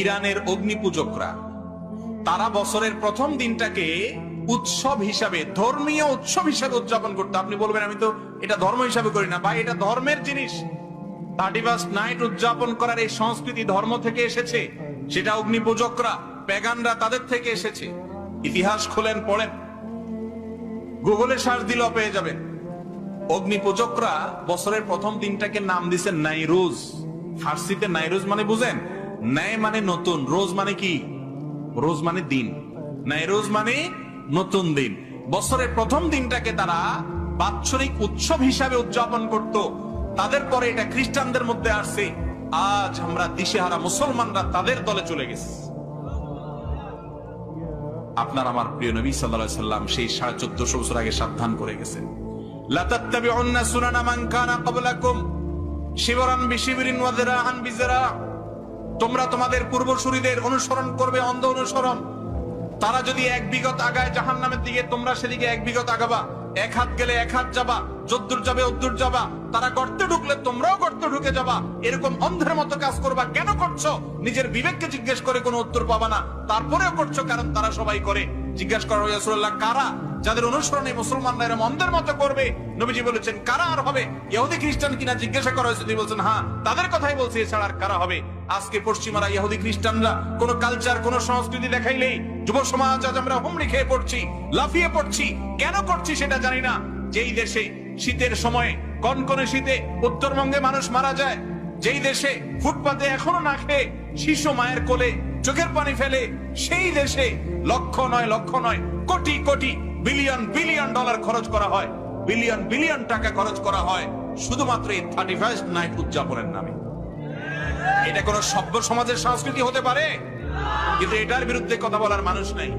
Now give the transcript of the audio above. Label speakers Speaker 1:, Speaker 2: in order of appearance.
Speaker 1: ইরানের অগ্নি পূজকরা, তারা বছরের প্রথম দিনটাকে উৎসব হিসাবে, ধর্মীয় উৎসব হিসাবে উদযাপন করতো। আপনি বলবেন আমি তো এটা ধর্ম হিসাবে করি না। ভাই, এটা ধর্মের জিনিস। 31st নাইট উদযাপন করার এই সংস্কৃতি ধর্ম থেকে এসেছে। সেটা অগ্নি পূজকরা, প্যাগানরা, তাদের থেকে এসেছে। ইতিহাস খোলেন, পড়েন, গুগলে সার্চ দিলেও পেয়ে যাবেন। অগ্নি পূজকরা বছরের প্রথম দিনটাকে নাম দিয়েছেন নাইরোজ। ফার্সিতে নাইরোজ মানে বুঝেন? নাই মানে নতুন, রোজ মানে কি? রোজ মানে দিন, নাইরোজ মানে নতুন দিন। বছরের প্রথম দিনটাকে তারা বাৎসরিক উৎসব হিসাবে উদযাপন করত। তাদের পরে এটা খ্রিস্টানদের মধ্যে আসছে। আজ আমরা দিশেহারা মুসলমানরা তাদের দলে চলে গেছি। আপনার আমার প্রিয় নবী সাল্লাল্লাহু আলাইহি সাল্লাম সেই 1450 বছর আগে সাবধান করে গেছেন, লা তাত্তাবিউন্না সুনানা মান কানা ক্বাবলাকুম শিবরান বিশিবরিন ওয়া যিরাআন বিযিরা। তোমরা তোমাদের পূর্বসূরীদের অনুসরণ করবে, অন্ধ অনুসরণ। তারা যদি 1 বিঘত আগায় জাহান্নামের দিকে, তোমরা সেদিকে 1 বিঘত আগাবা। 1 হাত গেলে 1 হাত যাবা, যদ্দূর যাবে অদ্দূর যাবা। তারা গর্তে ঢুকলে তোমরাও গর্তে ঢুকে যাবা। এরকম অন্ধের মতো কাজ করবা। কেন করছো? নিজের বিবেককে জিজ্ঞেস করে কোনো উত্তর পাবা না, তারপরেও করছো কারণ তারা সবাই করে। জিজ্ঞাসা করা হয়, রাসূলুল্লাহ, কারা যাদের অনুসরণে মুসলমানরা এরকম অন্ধের মতো করবে? নবীজি বলেছেন, কারা আর হবে? ইহুদি খ্রিস্টান কিনা জিজ্ঞাসা করা হয়েছে, তিনি বলছেন হ্যাঁ, তাদের কথাই বলছি, এছাড়া আর কারা হবে? আজকে পশ্চিমারা, ইহুদি খ্রিস্টানরা কোন কালচার, কোন সংস্কৃতি দেখাইলেই যুব সমাজ আজ আমরা হুমড়ি খেয়ে পড়ছি, লাফিয়ে পড়ছি। কেন করছি সেটা জানি না। যেই দেশে শীতের সময়, কনকনে শীতে উত্তরবঙ্গে মানুষ মারা যায়, যেই দেশে ফুটপাতে এখনো না খেয়ে শিশু মায়ের কোলে চোখের পানি ফেলে, সেই দেশে লক্ষ নয় crore crore billion billion dollar খরচ করা হয়, বিলিয়ন বিলিয়ন টাকা খরচ করা হয় শুধুমাত্র এই 31st নাইট উদযাপনের নামে। এটা কোন সভ্য সমাজের সংস্কৃতি হতে পারে? কিন্তু এটার বিরুদ্ধে কথা বলার মানুষ নাই।